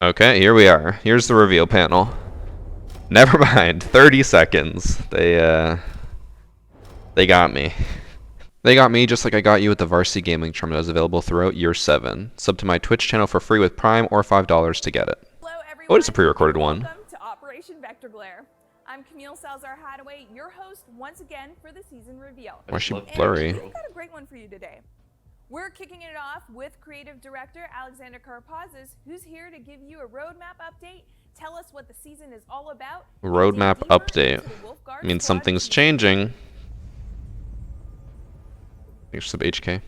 Okay, here we are. Here's the reveal panel. Never mind. 30 seconds. They got me. They got me just like I got you with the VarsityGaming tournament that is available throughout year 7. Sub to my Twitch channel for free with Prime or $5 to get it. Hello everyone. Oh, it's a pre-recorded one. Welcome to Operation Vector Glare. I'm Camille Salazar-Hadaway, your host once again for the season reveal. Why is she blurry? And we've got a great one for you today. We're kicking it off with creative director Alexander Karpazis, who's here to give you a roadmap update, tell us what the season is all about. Roadmap update. Means something's changing. Here's sub HK.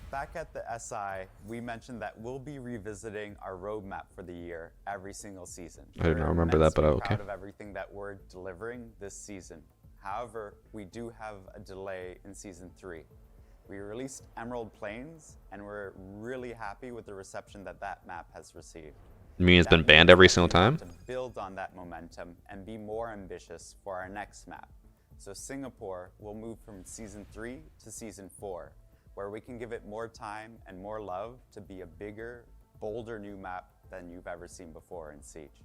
Back at the SI, we mentioned that we'll be revisiting our roadmap for the year every single season. I did not remember that, but okay. Proud of everything that we're delivering this season. However, we do have a delay in season 3. We released Emerald Plains, and we're really happy with the reception that that map has received. You mean it's been banned every single time? To build on that momentum and be more ambitious for our next map. So Singapore will move from season 3 to season 4, where we can give it more time and more love to be a bigger, bolder new map than you've ever seen before in Siege.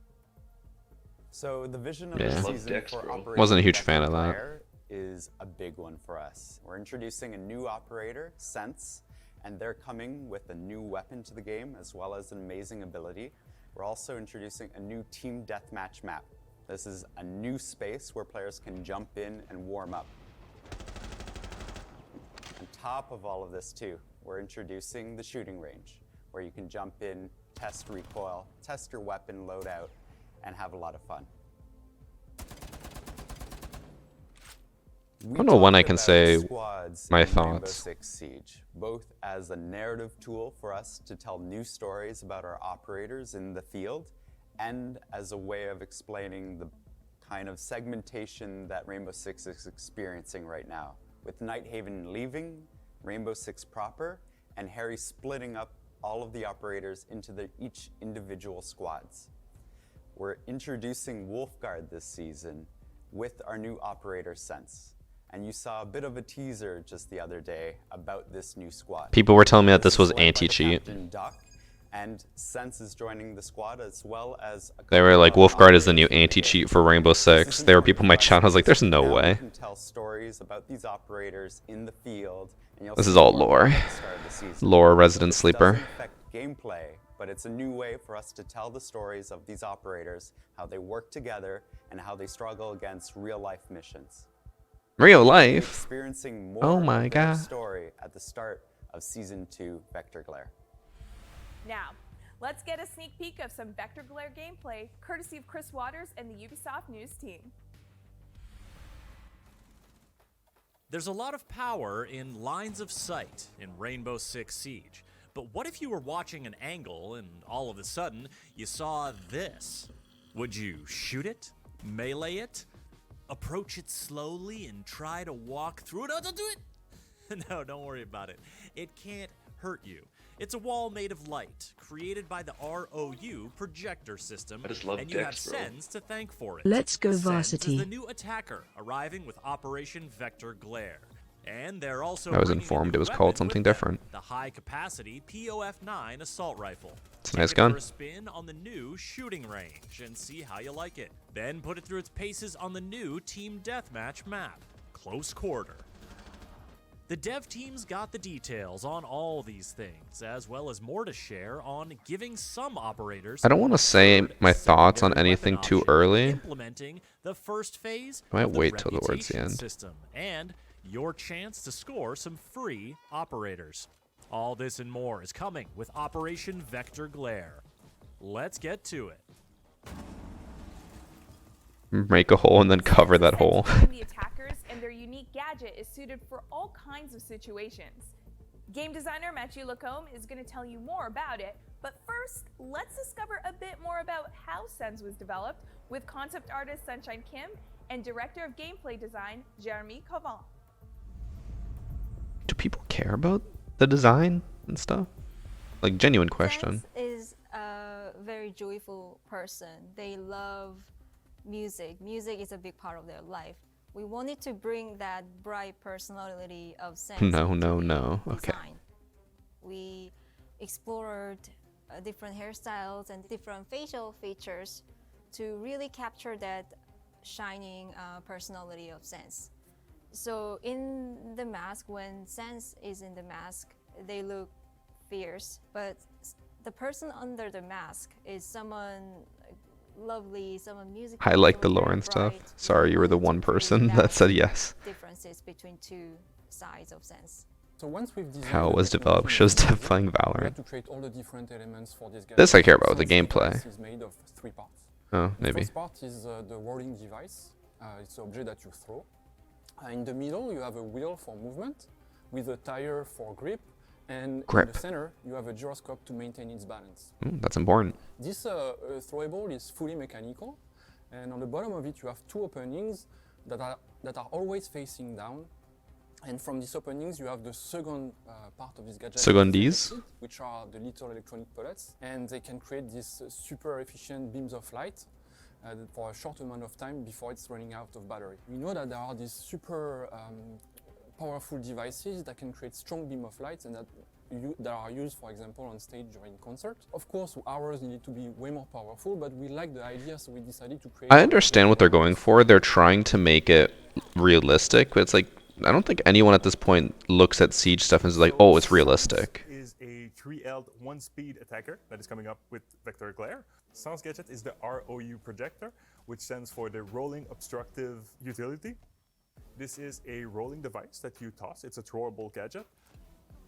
So the vision of the season for Operation Wasn't a huge fan of that. Is a big one for us. We're introducing a new operator, Sense, and they're coming with a new weapon to the game as well as an amazing ability. We're also introducing a new team deathmatch map. This is a new space where players can jump in and warm up. On top of all of this too, we're introducing the shooting range, where you can jump in, test recoil, test your weapon loadout, and have a lot of fun. I don't know when I can say my thoughts. Rainbow Six Siege, both as a narrative tool for us to tell new stories about our operators in the field, and as a way of explaining the kind of segmentation that Rainbow Six is experiencing right now, with Nighthaven leaving, Rainbow Six proper, and Harry splitting up all of the operators into each individual squads. We're introducing Wolfguard this season with our new operator Sense. And you saw a bit of a teaser just the other day about this new squad. People were telling me that this was anti-cheat. And Sense is joining the squad as well as they were like, Wolfguard is the new anti-cheat for Rainbow Six. There were people in my channel. I was like, there's no way. You can tell stories about these operators in the field. And this is all lore. Lore resident sleeper. It doesn't affect gameplay, but it's a new way for us to tell the stories of these operators, how they work together, and how they struggle against real-life missions. Real life? Experiencing more oh my god. Story at the start of Season 2 Vector Glare. Now, let's get a sneak peek of some Vector Glare gameplay, courtesy of Chris Waters and the Ubisoft News team. There's a lot of power in lines of sight in Rainbow Six Siege. But what if you were watching an angle and all of a sudden you saw this? Would you shoot it? Melee it? Approach it slowly and try to walk through it? Oh, don't do it! No, don't worry about it. It can't hurt you. It's a wall made of light, created by the ROU projector system, and you have Sense to thank for it. Let's go Varsity. Varsity. Is the new attacker, arriving with Operation Vector Glare. And they're also I was informed it was called something different. The high-capacity POF-9 assault rifle. It's a nice gun. For a spin on the new shooting range and see how you like it. Then put it through its paces on the new team deathmatch map, Close Quarter. The dev team's got the details on all these things, as well as more to share on giving some operators. I don't want to say my thoughts on anything too early. Implementing the first phase. I might wait till towards the end. System and your chance to score some free operators. All this and more is coming with Operation Vector Glare. Let's get to it. Make a hole and then cover that hole. The attackers and their unique gadget is suited for all kinds of situations. Game designer Matthew Lacombe is going to tell you more about it, but first, let's discover a bit more about how Sense was developed with concept artist Sunshine Kim and director of gameplay design Jeremy Cavan. Do people care about the design and stuff? Like, genuine question. Sense is a very joyful person. They love music. Music is a big part of their life. We wanted to bring that bright personality of Sense. No. Okay. We explored different hairstyles and different facial features to really capture that shining personality of Sense. So in the mask, when Sense is in the mask, they look fierce, but the person under the mask is someone lovely, someone musical. I like the so lore very and stuff. bright. Sorry, you were the We one want to create person that said yes. differences between two sides of Sense. So once we've designed How it the was technology developed in shows the Dev gadget, playing we Valorant. had to create all the different elements for this gadget. This I care about, the Sense gameplay. device is made of 3 parts. Oh, The maybe. first part is the rolling device. It's an object that you throw. In the middle, you have a wheel for movement with a tire for grip. And Grip. in the center, you have a gyroscope to maintain its balance. That's important. This throwable is fully mechanical. And on the bottom of it, you have 2 openings that are always facing down. And from these openings, you have the second part of this gadget, Secondis? which are the little electronic pellets. And they can create these super efficient beams of light for a short amount of time before it's running out of battery. We know that there are these super powerful devices that can create strong beam of light and that are used, for example, on stage during concerts. Of course, ours need to be way more powerful, but we like the idea, so we decided to create... I understand what they're going for. They're trying to make it realistic, but it's like, I don't think anyone at this point looks at Siege stuff and is like, oh, it's realistic. Is a 3L 1-speed attacker that is coming up with Vector Glare. Sounds gadget is the ROU projector, which stands for the Rolling Obstructive Utility. This is a rolling device that you toss. It's a throwable gadget.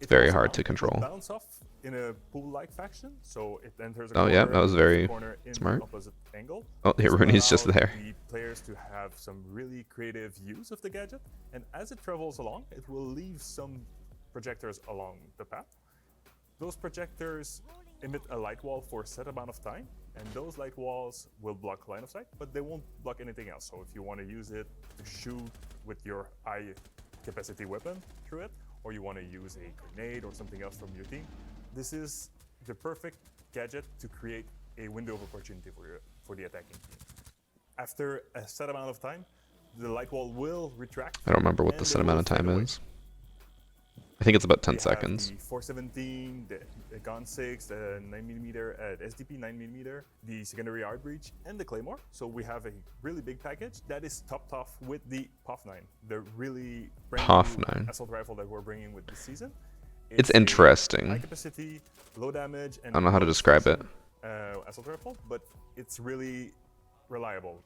It Very also hard to control. bounce off in a pool-like fashion, so it enters a Oh, corner, yeah, that was leaves the very corner in smart. the opposite angle. Oh, yeah, This will Rooney's just allow there. The players to have some really creative use of the gadget, and as it travels along, it will leave some projectors along the path. Those projectors emit a light wall for a set amount of time, and those light walls will block line of sight, but they won't block anything else. So if you want to use it to shoot with your high capacity weapon through it, or you want to use a grenade or something else from your team, this is the perfect gadget to create a window of opportunity for the attacking team. After a set amount of time, the light wall will retract. I don't remember what the and set it amount will of time fade away. is. I think it's about 10 We have seconds. The 417, the Gun 6, the 9mm, SDP 9mm, the secondary art breach, and the Claymore. So we have a really big package that is topped off with the POF9, the really brand new POF9. assault rifle that we're bringing with this season. It's a interesting. High capacity, low damage, and I don't know how to low describe it. destruction, assault rifle, but it's really reliable.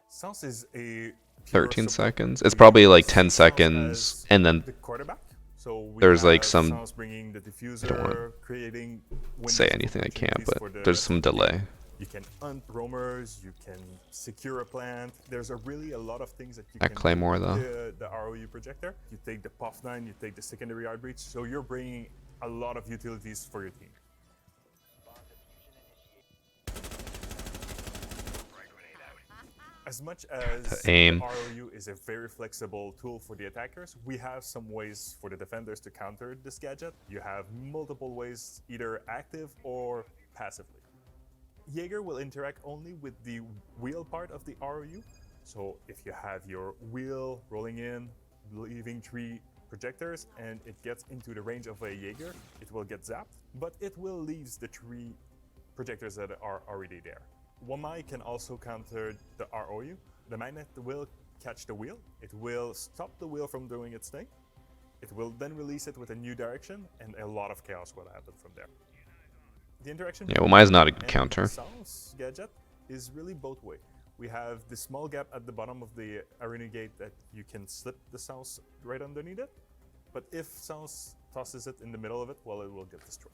Sounds is a pure 13 support. seconds. It's We probably use like 10 Sounds seconds, as and then the quarterback. So we there's, like, have some- Sounds bringing the wanna diffuser, creating say windows of anything I can't, opportunities but for the there's some delay. You can hunt roamers, you can secure a plant. There's really a lot of things that you That can Claymore, do though. with the ROU projector. You take the POF9, you take the secondary art breach, so you're bringing a lot of utilities for your team. As much as aim. the ROU is a very flexible tool for the attackers, we have some ways for the defenders to counter this gadget. You have multiple ways, either active or passively. Jaeger will interact only with the wheel part of the ROU. So if you have your wheel rolling in, leaving 3 projectors, and it gets into the range of a Jaeger, it will get zapped, but it will leave the 3 projectors that are already there. Wamai can also counter the ROU. The magnet will catch the wheel. It will stop the wheel from doing its thing. It will then release it with a new direction, and a lot of chaos will happen from there. The interaction Yeah, Wamai is not a good and counter. Sounds gadget is really both way. We have the small gap at the bottom of the arena gate that you can slip the Sounds right underneath it. But if Sounds tosses it in the middle of it, well, it will get destroyed.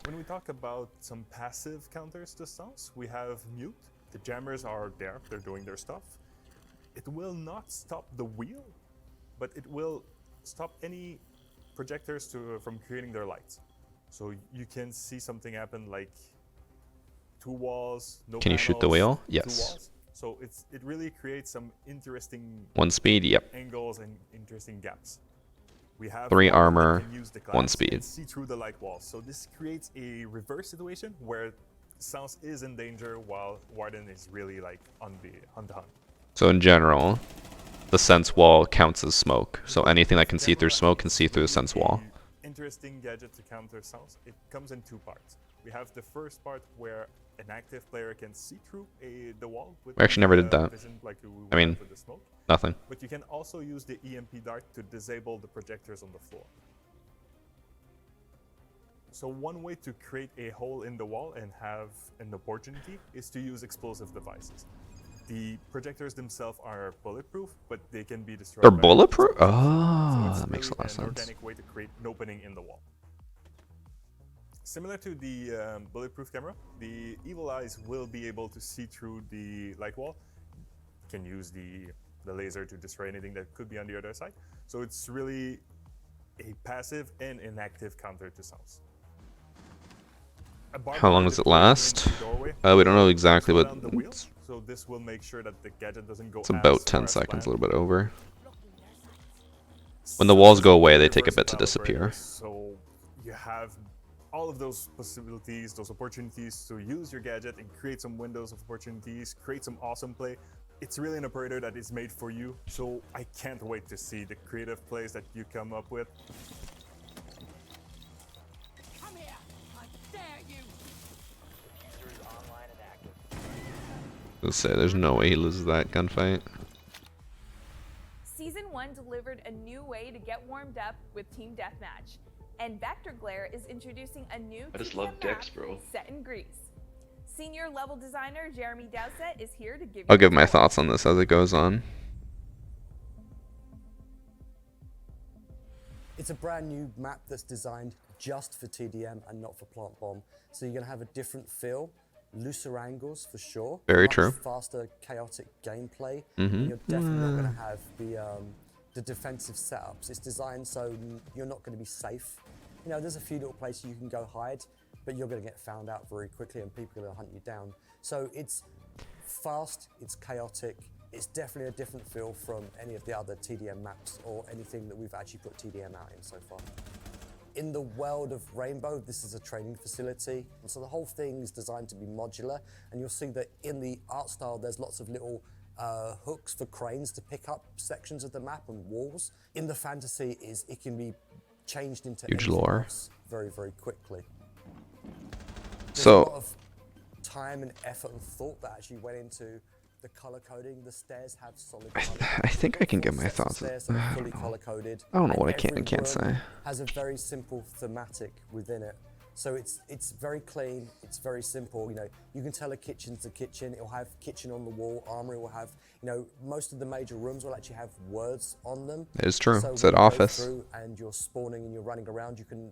When we talk about some passive counters to Sounds, we have Mute. The jammers are there, they're doing their stuff. It will not stop the wheel, but it will stop any projectors from creating their lights. So you can see something happen like 2 walls, no Can you shoot the panels, wheel? 2 Yes. walls. So it really creates some interesting 1 speed, yep. angles and interesting gaps. We have 3 Warden that armor, can use the 1 glass speed. and see through the light walls. So this creates a reverse situation where Sounds is in danger while Warden is really like on the hunt. So in general, the sense wall counts as smoke. So anything that can see through smoke can see through the sense wall. interesting gadget to counter sounds, it comes in two parts. We have the first part where an active player can see through the wall with We actually never did that. vision like we would I mean, have with the smoke. Nothing. But you can also use the EMP dart to disable the projectors on the floor. So one way to create a hole in the wall and have an opportunity is to use explosive devices. The projectors themselves are bulletproof, but they can be destroyed. They're by bulletproof? explosives. Oh, So it's that makes a really lot of an sense. organic way to create an opening in the wall. Similar to the bulletproof camera, the evil eyes will be able to see through the light wall. You can use the laser to destroy anything that could be on the other side. So it's really a passive and inactive counter to sounds. How long does it last? We don't know exactly, but so this will make sure that the gadget doesn't go it's about as 10 far as seconds, a planned. little bit over. When the walls go away, they take a bit to disappear. So you have all of those possibilities, those opportunities to use your gadget and create some windows of opportunities, create some awesome play. It's really an operator that is made for you, so I can't wait to see the creative plays that you come up with. Come here! I dare you! User is online and active. Let's say there's no way he loses that gunfight. Season 1 delivered a new way to get warmed up with Team Deathmatch, and Vector Glare is introducing a new I just TDM love decks, map bro. set in Greece. Senior level designer Jeremy Dowsett is here to give you I'll give a my tour. thoughts on this as it goes on. It's a brand new map that's designed just for TDM and not for Plant Bomb. So you're going to have a different feel, looser angles for sure. Very much true. Faster, chaotic gameplay. And you're definitely not going to have the defensive setups. It's designed so you're not going to be safe. You know, there's a few little places you can go hide, but you're going to get found out very quickly and people are going to hunt you down. So it's fast, it's chaotic, it's definitely a different feel from any of the other TDM maps or anything that we've actually put TDM out in so far. In the world of Rainbow, this is a training facility. And so the whole thing is designed to be modular. And you'll see that in the art style, there's lots of little hooks for cranes to pick up sections of the map and walls. In the fantasy, it can be changed into Huge anything lore. else very, very quickly. There's So- a lot of time and effort and thought that actually went into the color coding. The stairs have solid color. I think I can give my Full sets of thoughts. stairs that are I fully don't know. color coded. I don't know and what I can and every can't room say. has a very simple thematic within it. So it's very clean, it's very simple. You know, you can tell a kitchen's a kitchen. It'll have kitchen on the wall. Armory will have, you know, most of the major rooms will actually have words on them. It is true. So It's when an you go office. through and you're spawning and you're running around, you can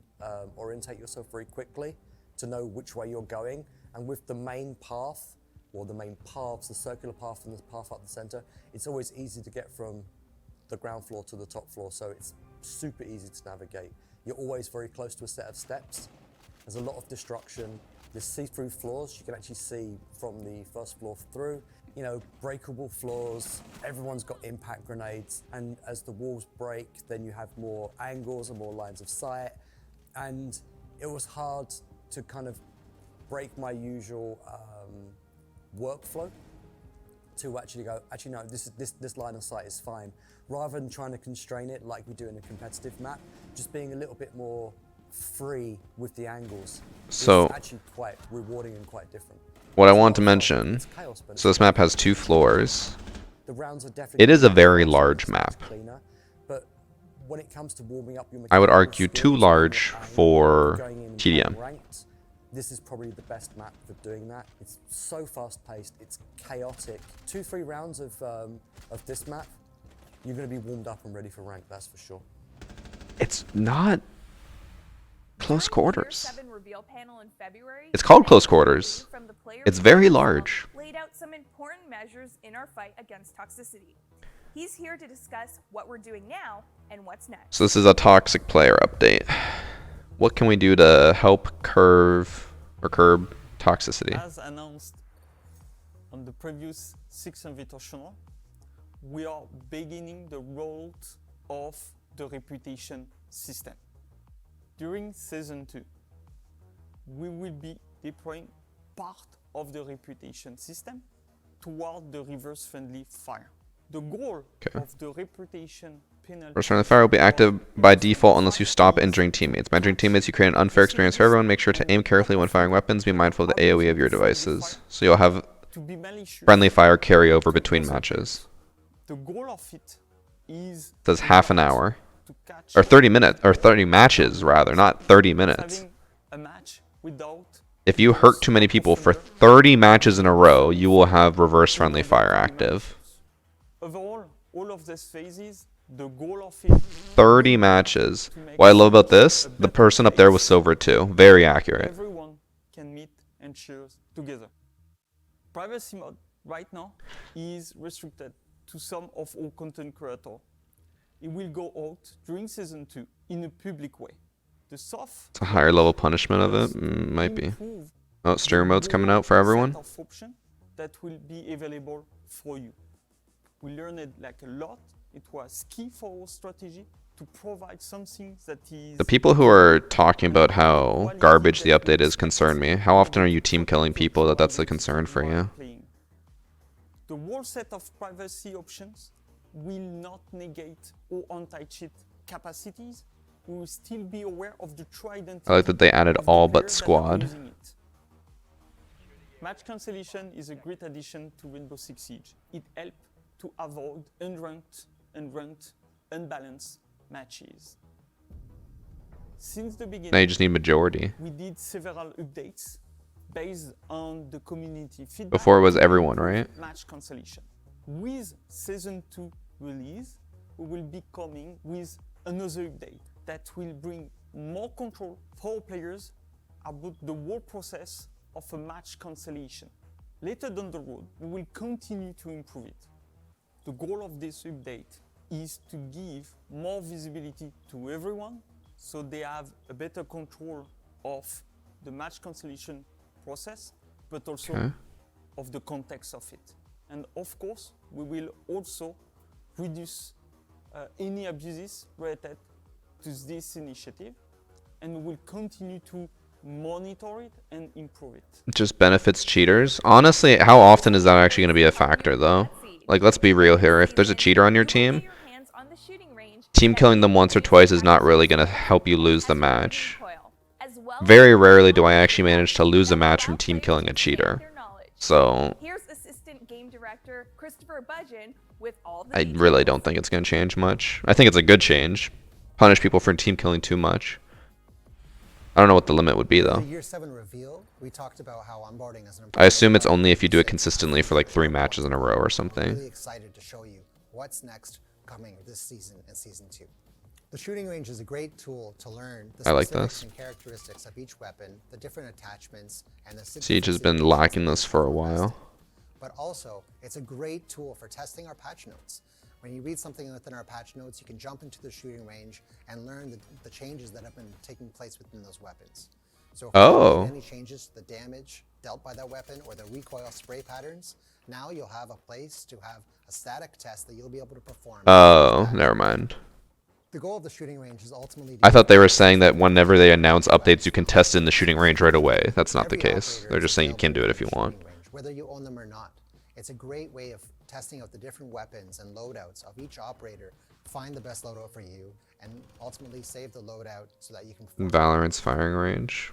orientate yourself very quickly to know which way you're going. And with the main path, or the main paths, the circular path and the path up the center, it's always easy to get from the ground floor to the top floor. So it's super easy to navigate. You're always very close to a set of steps. There's a lot of destruction. There's see-through floors. You can actually see from the first floor through. You know, breakable floors. Everyone's got impact grenades. And as the walls break, then you have more angles and more lines of sight. And it was hard to kind of break my usual workflow to actually go, actually no, this line of sight is fine. Rather than trying to constrain it like we do in a competitive map, just being a little bit more free with the angles. So- it's actually quite rewarding and quite different. What I It's want not to fun, mention, it's chaos, but so this map has 2 floors. the rounds are definitely It is a very faster, large it's map. cleaner, but when it comes to warming up your I would mechanical argue skills too and large your aim, for going in and TDM. playing ranked, this is probably the best map for doing that. It's so fast-paced, it's chaotic. 2-3 rounds of this map, you're going to be warmed up and ready for rank, that's for sure. It's not close During the Tier quarters. 7 reveal panel in February, It's called close Benjamin quarters. from the player It's very himself large. Laid out some important measures in our fight against toxicity. He's here to discuss what we're doing now and what's next. So this is a toxic player update. What can we do to help curb toxicity? As announced on the previous 6 Invitational, we are beginning the rollout of the reputation system. During Season 2, we will be deploying part of the reputation system toward the reverse-friendly fire. The goal Okay. of the reputation penalties. Burst friendly fire will be active by default unless you stop injuring teammates. By injuring teammates, you create an unfair experience for everyone. Make sure to aim carefully when firing weapons. Be mindful of the AoE of your devices. So you'll have To be malicious. friendly fire carry over between matches. The goal of it is It says half an hour. to catch Or 30 minutes, or 30 matches rather, not 30 minutes. having a match without If you hurt too many people for 30 matches in a row, you will have reverse friendly fire active. overall all of these phases. The goal of it 30 matches. What I love about this, the person up there was silver too. Very accurate. everyone can meet and cheer together. Privacy mode right now is restricted to some of our content creators. It will go out during season 2 in a public way. The soft It's a higher level punishment of it. Might be. Oh, streamer mode's coming out for everyone. set of options that will be available for you. We learned like a lot. It was key for our strategy to provide something that is The people who are talking about how garbage the update is concern me. How often are you team killing people that that's a concern for you? playing. The whole set of privacy options will not negate or anti-cheat capacities. We will still be aware of the true identity. I like that they added of the all but players that are squad. using it. Match cancellation is a great addition to Rainbow Six Siege. It helps to avoid unranked and ranked unbalanced matches. Since the beginning, Now you just need majority. we did several updates based on the community feedback. Before it was to everyone, improve right? Match cancellation. With season 2 release, we will be coming with another update that will bring more control for our players about the whole process of a match cancellation. Later down the road, we will continue to improve it. The goal of this update is to give more visibility to everyone so they have a better control of the match cancellation process, but also Okay. of the context of it. And of course, we will also reduce any abuses related to this initiative, and we will continue to monitor it and improve it. It just benefits cheaters. Honestly, how often is that actually going to be a factor though? Like, let's be real here. If there's a cheater on your team, team killing them once or twice is not really going to help you lose the match. Very rarely do I actually manage to lose a match from team killing a cheater. So, Here's assistant game director Christopher Budgeon with all the I details. really don't think it's going to change much. I think it's a good change. Punish people for team killing too much. I don't know what the limit would be though. The Year 7 reveal, we talked about how onboarding is an I assume it's important only if you do it consistently for like 3 matches in a row or I'm really something. excited to show you what's next coming this season and season 2. The shooting range is a great tool to learn the I like specifics this. and characteristics of each weapon, the different attachments, and the Siege has been lacking this for a while. But also, it's a great tool for testing our patch notes. When you read something within our patch notes, you can jump into the shooting range and learn the changes that have been taking place within those weapons. So if you made any changes to the damage dealt by that weapon or the recoil spray patterns, now you'll have a place to have a static test that you'll be able to perform. Oh, never mind. The goal of the shooting range is ultimately I thought they were saying that whenever they announce updates, you can test in the shooting range right away. That's not the case. They're just saying you can do it if you want. whether you own them or not. It's a great way of testing out the different weapons and loadouts of each operator, find the best loadout for you, and ultimately save the loadout so that you can Valorant's firing range.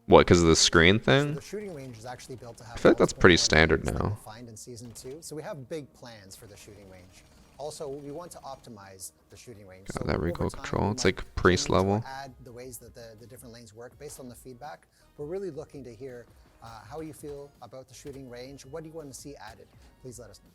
What, because of the screen So thing? the shooting range is actually built to have I feel like that's multiple pretty more standard games like now. we'll find in season 2. So we have big plans for the shooting range. Also, we want to optimize the shooting range. God, So that over recoil time, control, we it's might like priest change or level. Add the ways that the different lanes work based on the feedback. We're really looking to hear how you feel about the shooting range. What do you want to see added? Please let us know.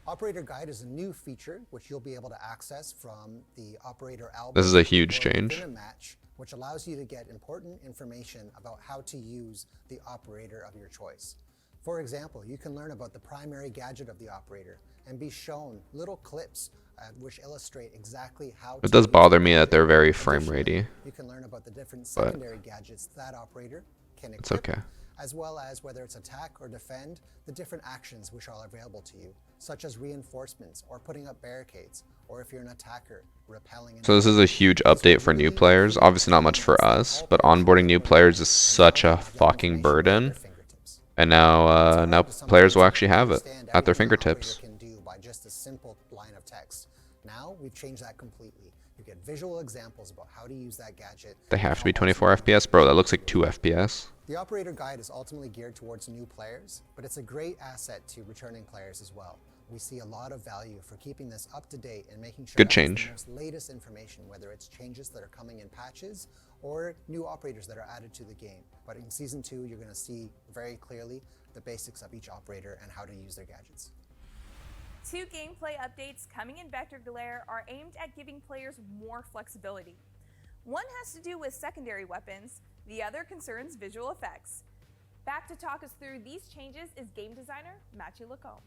Operator Guide is a new feature which you'll be able to access from the Operator album. This is a huge or within change. a match, which allows you to get important information about how to use the operator of your choice. For example, you can learn about the primary gadget of the operator and be shown little clips which illustrate exactly how It to does use bother the me that they're operator. very frame Additionally, ratey. You can learn about the different but secondary gadgets that operator can it's equip, okay. as well as whether it's attack or defend, the different actions which are available to you, such as reinforcements or putting up barricades, or if you're an attacker, repelling. So this is a huge update for new players. Obviously not much for us, but onboarding new players is such a fucking burden. And now, now players will actually have it at their fingertips. Can do by just a simple line of text. Now we've changed that completely. You get visual examples about how to use that gadget. They have to be 24 FPS, bro. That looks like 2 FPS. The operator guide is ultimately geared towards new players, but it's a great asset to returning players as well. We see a lot of value for keeping this up to date and making sure Good that change. it's the most latest information, whether it's changes that are coming in patches or new operators that are added to the game. But in Season 2, you're going to see very clearly the basics of each operator and how to use their gadgets. 2 gameplay updates coming in Vector Glare are aimed at giving players more flexibility. One has to do with secondary weapons, the other concerns visual effects. Back to talk us through these changes is game designer Matthew Lacombe.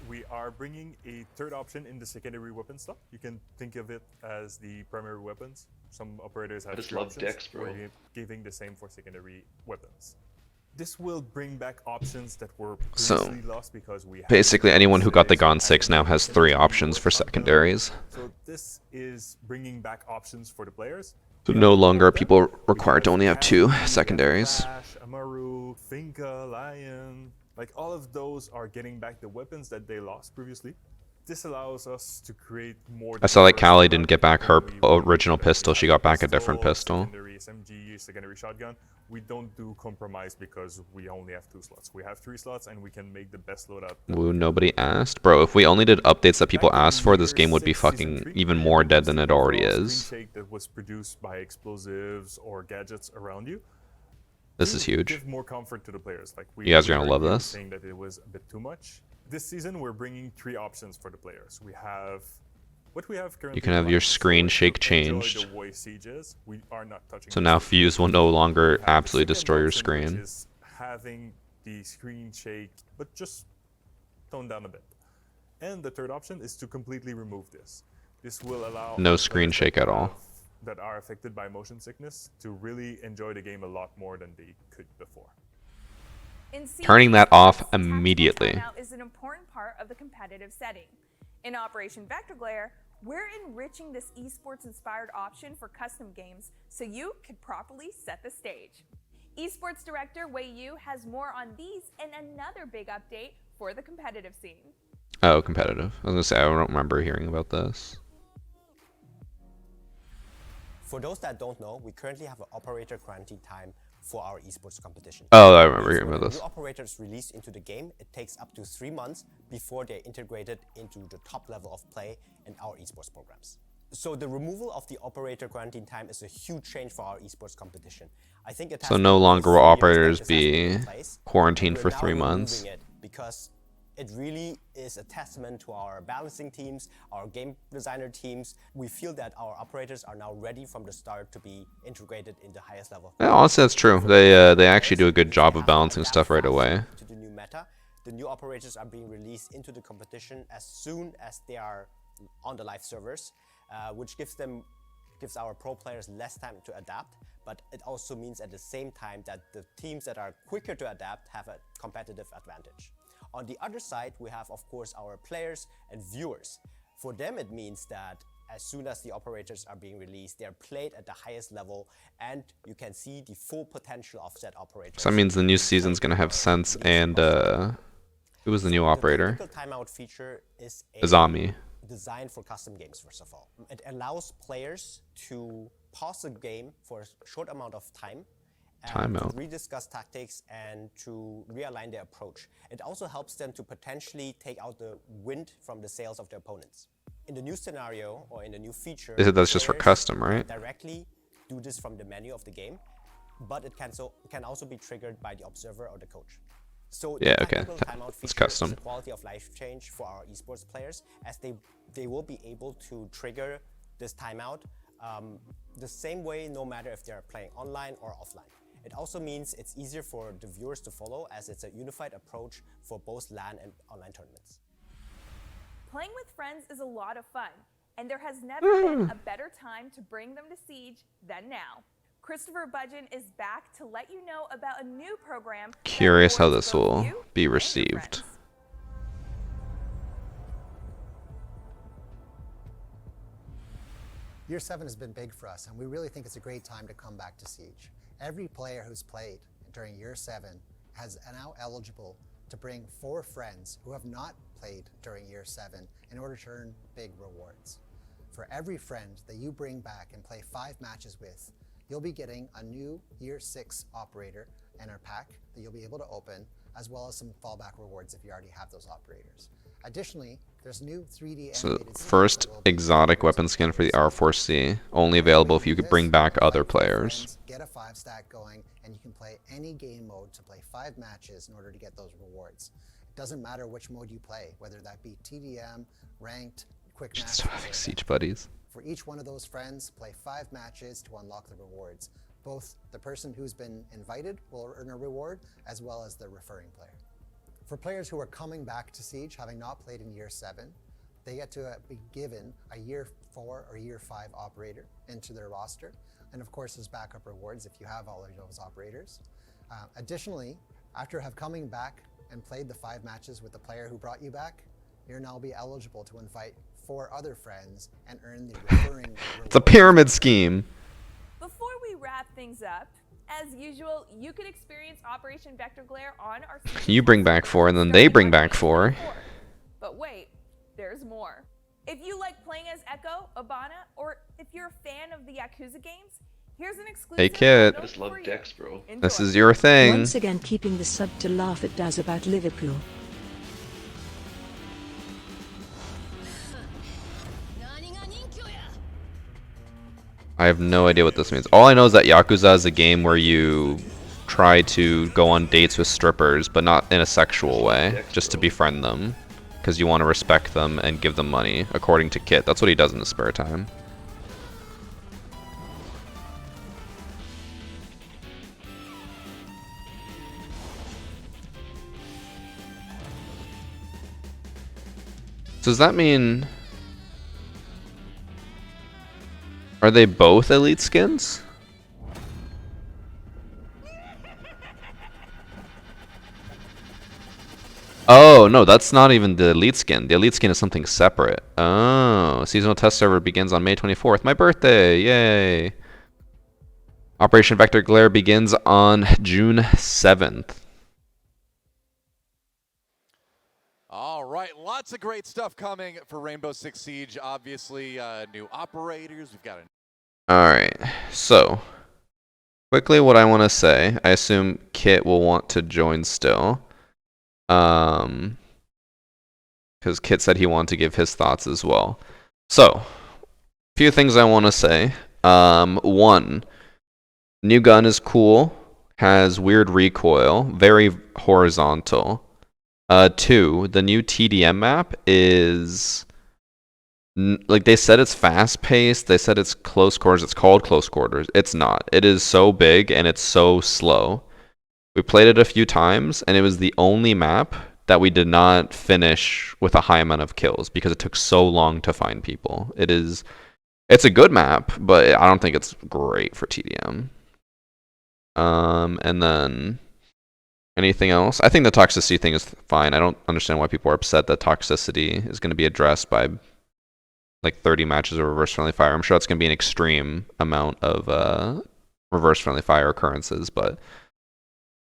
We are bringing a third option in the secondary weapon slot. You can think of it as the primary weapons. Some operators have just three love options. Dex, bro. We're giving the same for secondary weapons. This will bring back options that were So, previously lost because we have basically anyone who got the Gon GON 6 now has 3 options for secondaries. So this is bringing back options for the players. So no longer are people required to only have 2 secondaries. Flash, Amaru, Finka, Lion, like all of those are getting back the weapons that they lost previously. This allows us to create more. I saw like Callie didn't get back her original pistol, she got back a different pistol. Secondary SMG, secondary shotgun. We don't do compromise because we only have 2 slots. We have 3 slots and we can make the best loadout. Ooh, nobody asked? Bro, if we only did updates that people asked for, this game would be fucking even more dead than it already is. Screen shake that was produced by explosives or gadgets around you. This is huge. Give more comfort to the players. Like You guys are gonna love were this. Saying that it was a bit too much. This season we're bringing 3 options for the players. We have what we have currently. You can have your screen shake changed. The voice sieges. We are not touching. So now Fuse will no longer absolutely destroy your screen. Which is having the screen shake, but just toned down a bit. And the third option is to completely remove this. This will allow No screen shake at all. That are affected by motion sickness to really enjoy the game a lot more than they could before. Turning that off immediately. Timeout is an important part of the competitive setting. In Operation Vector Glare, we're enriching this esports-inspired option for custom games so you can properly set the stage. Esports director Wei Yu has more on these and another big update for the competitive scene. Oh, competitive. I was gonna say, I don't remember hearing about this. For those that don't know, we currently have an operator quarantine time for our esports competition. Oh, I remember hearing about When this. new operators released into the game, it takes up to 3 months before they're integrated into the top level of play in our esports programs. So the removal of the operator quarantine time is a huge change for our esports competition. I think it has So no been longer will 3 years operators that this has been in be place, quarantined and for we're now 3 months. removing it because it really is a testament to our balancing teams, our game designer teams. We feel that our operators are now ready from the start to be integrated in the highest level. Yeah, honestly, that's true. They actually do a good job of balancing stuff right away. To the new meta, the new operators are being released into the competition as soon as they are on the live servers, which gives our pro players less time to adapt. But it also means at the same time that the teams that are quicker to adapt have a competitive advantage. On the other side, we have, of course, our players and viewers. For them, it means that as soon as the operators are being released, they are played at the highest level, and you can see the full potential of said operators. So that means the new season's gonna have Sense and who was the new operator? The tactical timeout feature is Azami. designed for custom games, first of all. It allows players to pause a game for a short amount of time Timeout. to rediscuss tactics and to realign their approach. It also helps them to potentially take out the wind from the sails of their opponents. In the new scenario or in the new feature, Is it that's just for players custom, right? directly do this from the menu of the game, but it can also be triggered by the observer or the coach. So Yeah, the okay. tactical timeout It's feature custom. is a quality of life change for our esports players, as they will be able to trigger this timeout the same way, no matter if they're playing online or offline. It also means it's easier for the viewers to follow, as it's a unified approach for both LAN and online tournaments. Playing with friends is a lot of fun, and there has never been a better time to bring them to Siege than now. Christopher Budgeon is back to let you know about a new program. that Curious how rewards this both will you be and your received. friends. Year 7 has been big for us, and we really think it's a great time to come back to Siege. Every player who's played during Year 7 has now eligible to bring 4 friends who have not played during Year 7 in order to earn big rewards. For every friend that you bring back and play 5 matches with, you'll be getting a new Year 6 operator in our pack that you'll be able to open, as well as some fallback rewards if you already have those operators. Additionally, there's new 3D So animated first scenes that will be exotic weapon skin for the R4C, only available if you could bring back other players. Get a 5 stack going, and you can play any game mode to play 5 matches in order to get those rewards. It doesn't matter which mode you play, whether that be TDM, ranked, quick match. Just having Siege buddies. For each one of those friends, play 5 matches to unlock the rewards. Both the person who's been invited will earn a reward, as well as the referring player. For players who are coming back to Siege, having not played in Year 7, they get to be given a Year 4 or Year 5 operator into their roster. And of course, there's backup rewards if you have all of those operators. Additionally, after coming back and played the 5 matches with the player who brought you back, you'll now be eligible to invite 4 other friends and earn the referring It's a pyramid scheme. Before we wrap things up, as usual, you can experience Operation Vector Glare on our You bring back 4, and then they bring back 4. But wait, there's more. If you like playing as Echo, Abana, or if you're a fan of the Yakuza games, here's an exclusive Hey kid, bundle for you. bro. this Enjoy. is your thing. Once again keeping the sub to laugh at Daz about Liverpool. I have no idea what this means. All I know is that Yakuza is a game where you try to go on dates with strippers, but not in a sexual way, just to befriend them, because you want to respect them and give them money, according to Kit. That's what he does in his spare time. So does that mean... Are they both elite skins? Oh, no, that's not even the elite skin. The elite skin is something separate. Oh, seasonal test server begins on May 24th. My birthday, yay. Operation Vector Glare begins on June 7th. All right, lots of great stuff coming for Rainbow Six Siege. Obviously, new operators. We've got a... Alright, so quickly what I want to say, I assume Kit will want to join still. Because Kit said he wanted to give his thoughts as well. So, a few things I want to say. 1, new gun is cool, has weird recoil, very horizontal. 2, the new TDM map is... like they said it's fast paced, they said it's close quarters, it's called close quarters. It's not. It is so big and it's so slow. We played it a few times and it was the only map that we did not finish with a high amount of kills because it took so long to find people. It's a good map, but I don't think it's great for TDM. And then anything else? I think the toxicity thing is fine. I don't understand why people are upset that toxicity is going to be addressed by like 30 matches of reverse friendly fire. I'm sure it's going to be an extreme amount of reverse friendly fire occurrences, but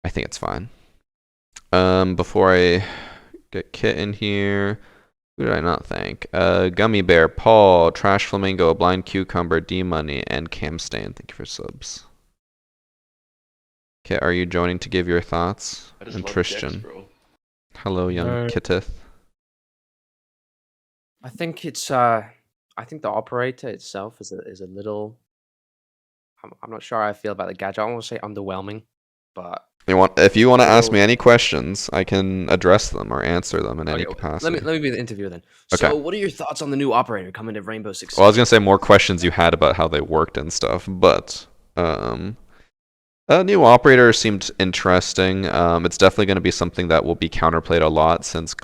I think it's fine. Before I get Kit in here, who did I not thank? Gummy Bear, Paul, Trash Flamingo, Blind Cucumber, D-Money, and Cam Stain. Thank you for subs. Kit, are you joining to give your thoughts? And Tristan. bro. Hello, young Kittith. I think it's I think the operator itself is a little. I'm not sure how I feel about the gadget. I don't want to say underwhelming, but If you want to ask me any questions, I can address them or answer them in any capacity. let me be the interviewer then. Okay. So, what are your thoughts on the new operator coming to Rainbow Six? Well, I was gonna say more questions you had about how they worked and stuff, but a new operator seemed interesting. It's definitely going to be something that will be counterplayed a lot since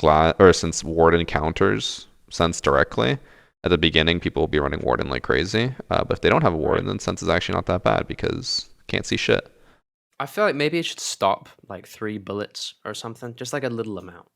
since Warden counters Sense directly. At the beginning, people will be running Warden like crazy, but if they don't have a Warden, then Sense is actually not that bad because can't see shit. I feel like maybe it should stop like 3 bullets or something, just like a little amount.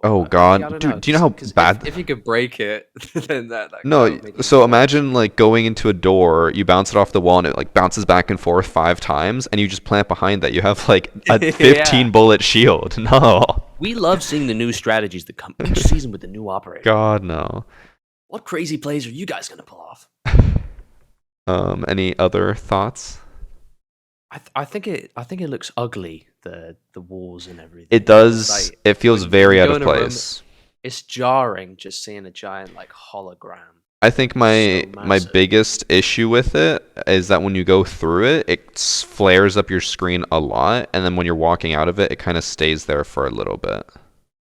Oh I God, don't dude, know. do you know how 'Cause bad? if you could break it, then that No, would make it so even worse. imagine like going into a door, you bounce it off the wall, and it like bounces back and forth 5 times, and you just plant behind that. You have like a 15 Yeah. bullet shield. No. We love seeing the new strategies that come each season with the new operator. God no. What crazy plays are you guys gonna pull off? Any other thoughts? I think it looks ugly, the walls and everything. It It's does. like, It feels when very you out go of in a room, place. it's jarring just seeing a giant like hologram. I think my So my massive. biggest issue with it is that when you go through it, it flares up your screen a lot, and then when you're walking out of it, it kind of stays there for a little bit.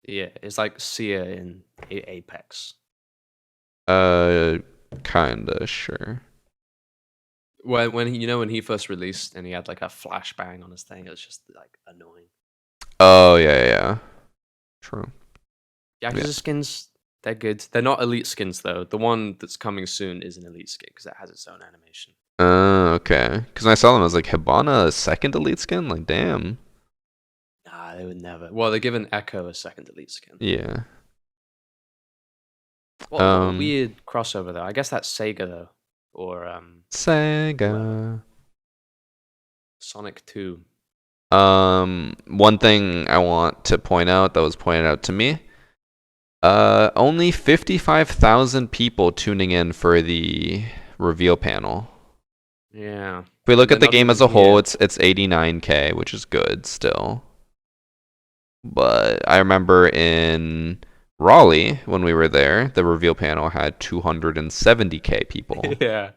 Yeah, it's like Sia in Apex. Kinda sure. When when he first released and he had like a flashbang on his thing, it was just like annoying. Oh yeah. True. Yakuza Yeah. skins, they're good. They're not elite skins though. The one that's coming soon is an elite skin because it has its own animation. Okay. Because I saw them, I was like, Hibana, a second elite skin? Like, damn. Nah, they would never. Well, they're giving Echo a second elite skin. Yeah. What a weird crossover though. I guess that's Sega though, or Sega. Sonic 2. One thing I want to point out that was pointed out to me. Only 55,000 people tuning in for the reveal panel. Yeah. If we look They're at the not game even as a whole, here. it's 89K, which is good still. But I remember in Raleigh when we were there, the reveal panel had 270K people. Yeah.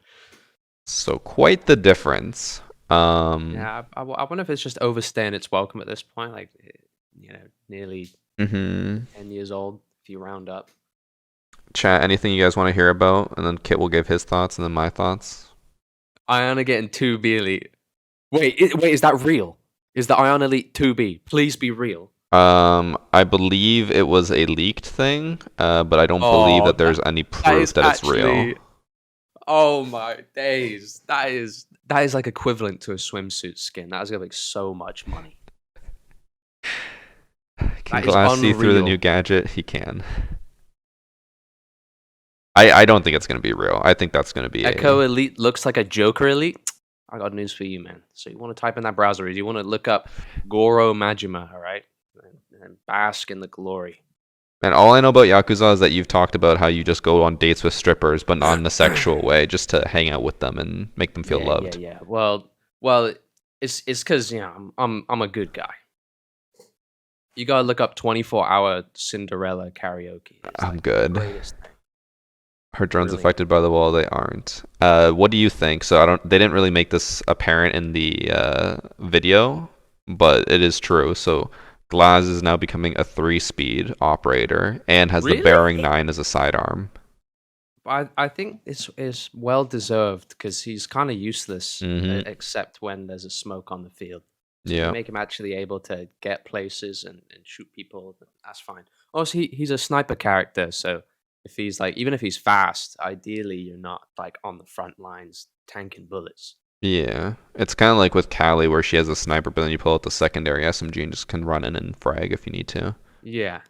So quite the difference. Yeah, I wonder if it's just overstaying its welcome at this point. Like, nearly 10 years old if you round up. Chat, anything you guys want to hear about? And then Kit will give his thoughts and then my thoughts. Iona getting 2B elite. Wait, is that real? Is the Ion Elite 2B? Please be real. I believe it was a leaked thing, but I don't believe that there's any proof that it's real. Oh my days. That is like equivalent to a swimsuit skin. That is gonna make so much money. Can That is Glass see through the unreal. new gadget? He can. I don't think it's gonna be real. I think that's gonna be Echo Elite looks like a Joker Elite. I got news for you, man. So you want to type in that browser, you want to look up Goro Majima, all right? And bask in the glory. And all I know about Yakuza is that you've talked about how you just go on dates with strippers, but not in a sexual way, just to hang out with them and make them feel loved. Yeah. Well, it's because I'm a good guy. You gotta look up 24-hour Cinderella karaoke. It's I'm like good. the greatest thing. Her drone's Brilliant. affected by the wall. They aren't. What do you think? So they didn't really make this apparent in the video, but it is true. So Glaz is now becoming a 3-speed operator and has the Really? Bearing 9 as a sidearm. I think it's well deserved because he's kind of useless except when there's a smoke on the field. So if Yeah. you make him actually able to get places and shoot people, that's fine. Also, he's a sniper character, so if he's like, even if he's fast, ideally you're not like on the front lines tanking bullets. Yeah. It's kind of like with Callie where she has a sniper, but then you pull out the secondary SMG and just can run in and frag if you need to. Yeah.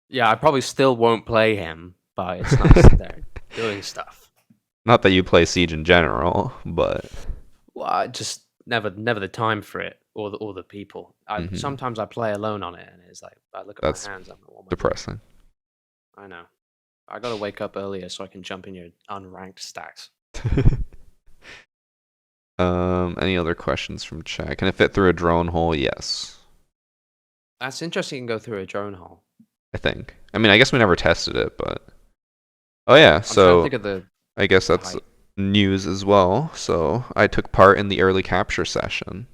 Yeah, I probably still won't play him, but it's nice that they're doing stuff. Not that you play Siege in general, but Well, I just never the time for it or the people. Sometimes I play alone on it, and it's like I look at that's my hands. I'm like, what am I doing? depressing. I know. I gotta wake up earlier so I can jump in your unranked stacks. Any other questions from chat? Can it fit through a drone hole? Yes, That's interesting. You can go through a drone hole. I think. I mean, I guess we never tested it, but oh yeah. I'm trying to So think of the I guess that's height. news as well. So I took part in the early capture session.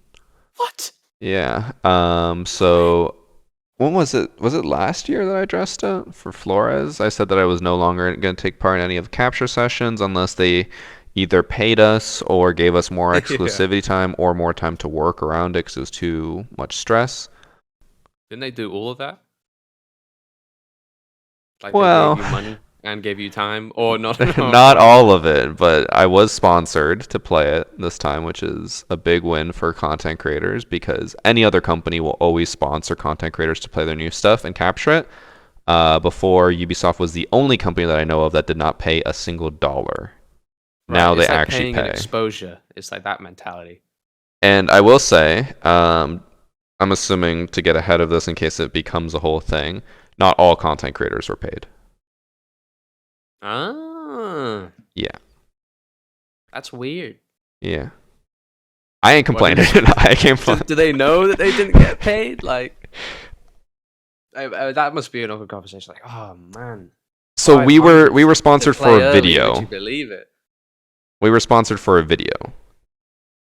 What? Yeah. So when was it? Was it last year that I dressed up for Flores? I said that I was no longer going to take part in any of the capture sessions unless they either paid us or gave us more Yeah. exclusivity time or more time to work around it because it was too much stress. Didn't they do all of that? Like Well, they gave you money and gave you time, or not? Not all of it, but I was sponsored to play it this time, which is a big win for content creators because any other company will always sponsor content creators to play their new stuff and capture it. Before, Ubisoft was the only company that I know of that did not pay a single dollar. Now Right, it's they like actually paying an pay. exposure. It's like that mentality. And I will say, I'm assuming to get ahead of this in case it becomes a whole thing, not all content creators were paid. Ah, Yeah. that's weird. Yeah. I ain't What complaining. did- I can't complain. Do they know that they didn't get paid? Like, that must be an awkward conversation. Like, oh man. So we 500 were to sponsored for play a early, video. Would you believe it? We were sponsored for a video. Oh,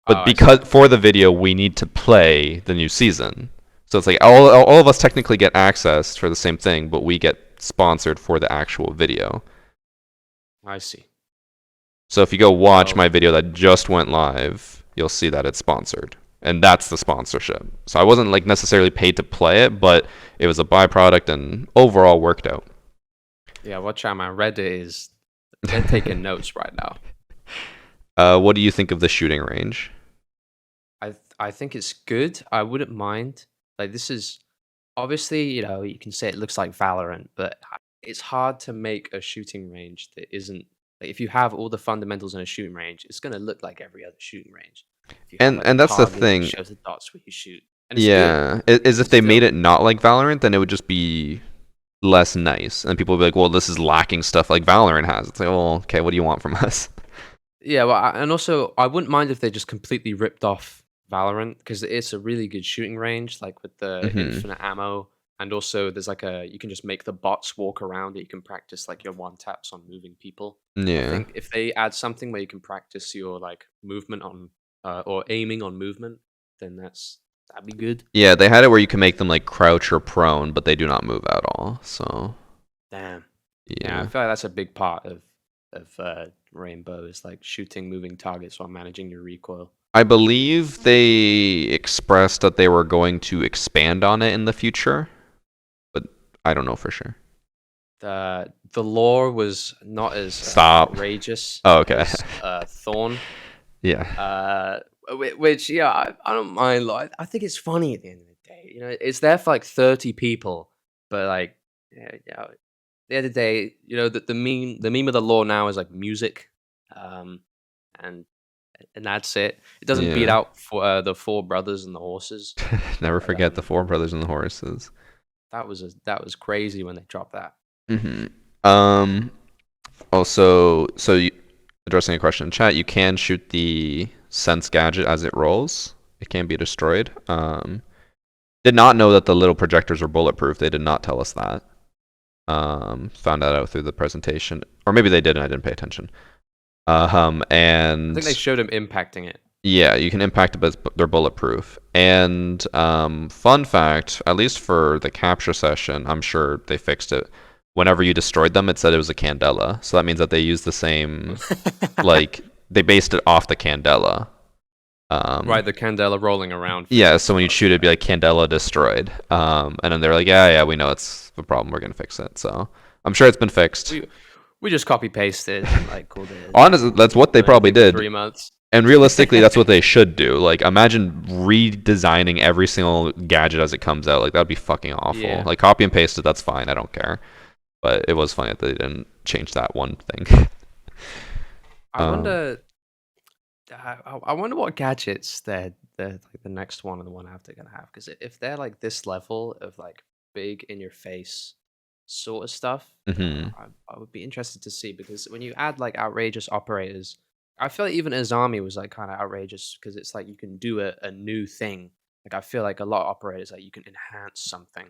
But I because for the video we need to play the new season. So it's like all of us technically get access for the same thing, but we get sponsored for the actual video. I see. So if you go watch Oh. my video that just went live, you'll see that it's sponsored. And that's the sponsorship. So I wasn't like necessarily paid to play it, but it was a byproduct and overall worked out. Yeah, watch out, man. Reddit they're taking notes right now. What do you think of the shooting range? I think it's good. I wouldn't mind. Like, this is obviously, you can say it looks like Valorant, but it's hard to make a shooting range that isn't like, if you have all the fundamentals in a shooting range, it's gonna look like every other shooting range. If you have, like, And a that's the target that thing. shows the dots where you shoot. And it's good. Yeah, is if But they made still. it not like Valorant, then it would just be less nice, and people would be like, "Well, this is lacking stuff like Valorant has." It's like, "Well, okay, what do you want from us?" Yeah, well, and also I wouldn't mind if they just completely ripped off Valorant because it's a really good shooting range, like with the Mhm. infinite ammo, and also there's like you can just make the bots walk around it. You can practice like your one taps on moving people. I Yeah. think if they add something where you can practice your like movement on or aiming on movement, then that'd be good. Yeah, they had it where you can make them like crouch or prone, but they do not move at all. So Damn. Yeah, I yeah, feel like that's a big part of Rainbow is like shooting moving targets while managing your recoil. I believe they expressed that they were going to expand on it in the future, but I don't know for sure. The lore was not as Stop. outrageous Oh, okay. as Thorn. Yeah. Which I don't mind. Like, I think it's funny at the end of the day. It's there for like 30 people, but like, at the end of the day, the meme of the lore now is like music, and that's it. It doesn't beat Yeah. out for the four brothers and the horses. Never forget the four brothers and the horses. That was crazy when they dropped that. Mm-hmm. Also, addressing a question in chat, you can shoot the Sense gadget as it rolls. It can be destroyed. Did not know that the little projectors were bulletproof. They did not tell us that. Found that out through the presentation, or maybe they did and I didn't pay attention. And I think they showed him impacting it. yeah, you can impact it, but they're bulletproof. And fun fact, at least for the capture session, I'm sure they fixed it. Whenever you destroyed them, it said it was a Candela. So that means that they used the same, like, they based it off the Candela. Right, the Candela rolling around. Yeah, so when you shoot it, it'd be like Candela destroyed. And then they're like, yeah, we know it's a problem. We're going to fix it. So I'm sure it's been fixed. We just copy pasted and like called it. Honestly, that's what they probably did. 3 months. And realistically, that's what they should do. Like, imagine redesigning every single gadget as it comes out. Like, that'd be fucking awful. Yeah. Like, copy and paste it, that's fine. I don't care. But it was funny that they didn't change that one thing. I wonder. I wonder what gadgets they're like the next one and the one after gonna have. Because if they're like this level of like big in your face sort of stuff, Mhm. I would be interested to see, because when you add like outrageous operators, I feel like even Azami was like kind of outrageous because it's like you can do a new thing. Like I feel like a lot of operators like you can enhance something,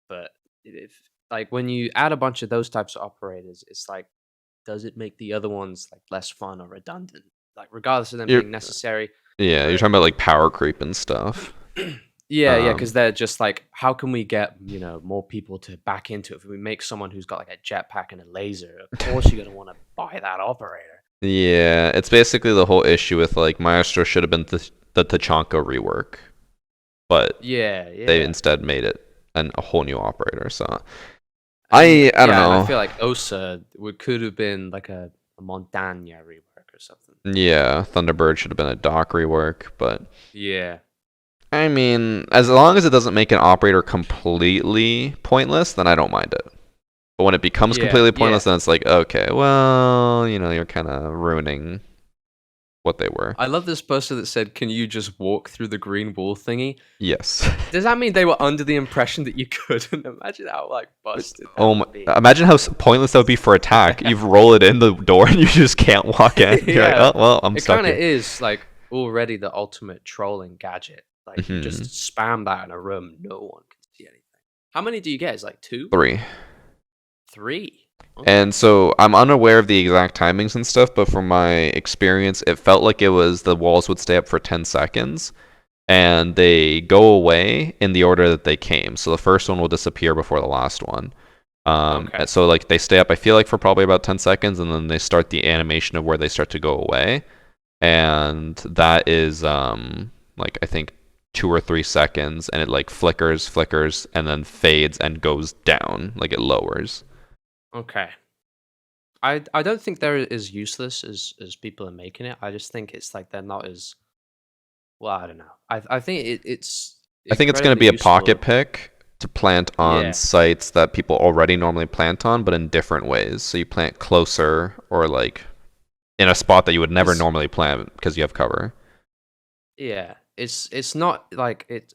but if like when you add a bunch of those types of operators, it's like, does it make the other ones like less fun or redundant? Like regardless of them You're- being necessary. Yeah, you're talking about like power creep and stuff. Yeah, because they're just like, how can we get more people to back into it? If we make someone who's got like a jetpack and a laser, of course you're gonna want to buy that operator. Yeah, it's basically the whole issue with like Maestro should have been the Tachanka rework, but Yeah. they instead made it a whole new operator. So, I don't Yeah, and I know. feel like Osa could have been like a Montaña rework or something. Yeah, Thunderbird should have been a dock rework, but Yeah. I mean, as long as it doesn't make an operator completely pointless, then I don't mind it. But when it becomes completely pointless, then it's like, okay, well, you're kind of ruining what they were. I love this poster that said, "Can you just walk through the green wall thingy?" Yes. Does that mean they were under the impression that you couldn't? Imagine how like busted. Oh my, imagine how pointless that would be for attack. You roll it in the door and you just can't walk in. You're like, oh, well, I'm stuck It kind of here. is like already the ultimate trolling gadget. Like you just spam that in a room, no one can see anything. How many do you get? Is like 2? 3. 3. And so I'm unaware of the exact timings and stuff, but from my experience, it felt like it was the walls would stay up for 10 seconds and they go away in the order that they came. So the first one will disappear before the last one. So like they stay up, I feel like, for probably about 10 seconds, and then they start the animation of where they start to go away. And that is like I think 2 or 3 seconds, and it like flickers, and then fades and goes down, like it lowers. Okay. I don't think they're as useless as people are making it. I just think it's like they're not as well. I don't know. I think it's. I think it's going to be a pocket pick to plant on sites that people already normally plant on, but in different ways. So you plant closer or like in a spot that you would never normally plant because you have cover. Yeah, it's not like it.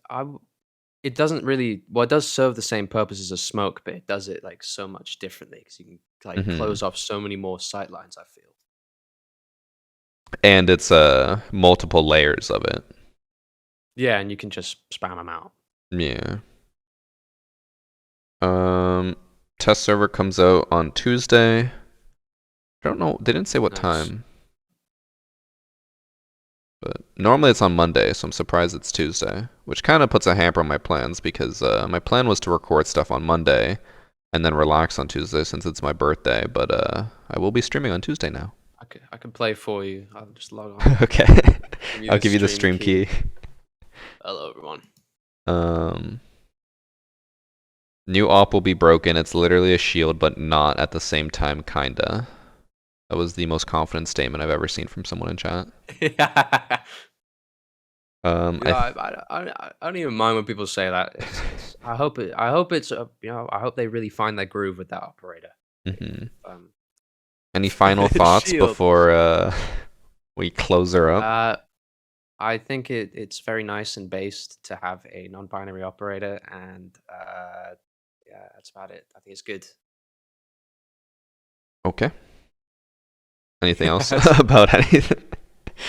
It doesn't really. Well, it does serve the same purpose as a smoke, but it does it like so much differently because you can like close off so many more sight lines. I feel. And it's multiple layers of it. Yeah, and you can just spam them out. Yeah. Test server comes out on Tuesday. I don't know. They didn't say what time. But normally it's on Monday, so I'm surprised it's Tuesday, which kind of puts a hamper on my plans because my plan was to record stuff on Monday and then relax on Tuesday since it's my birthday. But I will be streaming on Tuesday now. I can play for you. I'll just log on. Okay. I'll give you the stream key. Hello, everyone. New op will be broken. It's literally a shield, but not at the same time, kinda. That was the most confident statement I've ever seen from someone in chat. I don't even mind when people say that. I hope it's I hope they really find their groove with that operator. Any final thoughts before we close her up? I think it's very nice and based to have a non-binary operator, and yeah, that's about it. I think it's good. Okay. Anything else about anything?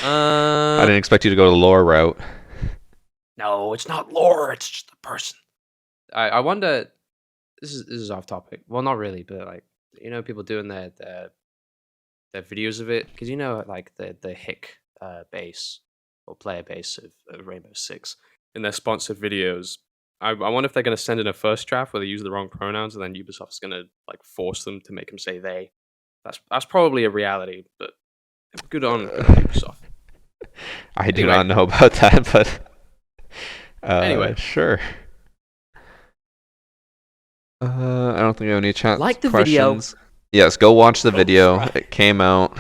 I didn't expect you to go the lore route. No, it's not lore. It's just a person. I wonder. This is off topic. Well, not really, but like people doing their videos of it, because like the hick base or player base of Rainbow Six in their sponsored videos. I wonder if they're going to send in a first draft where they use the wrong pronouns, and then Ubisoft's going to like force them to make them say they. That's probably a reality, but good on Ubisoft. I do not know about that, but anyway, sure. I don't think I have any chat like the questions. Video. Yes, go watch the video. It came out.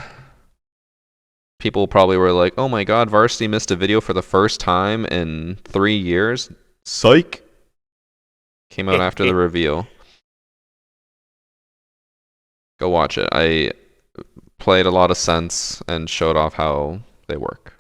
People probably were like, "Oh my God, Varsity missed a video for the first time in 3 years." Psych. Came out after the reveal. Go watch it. I played a lot of sense and showed off how they work.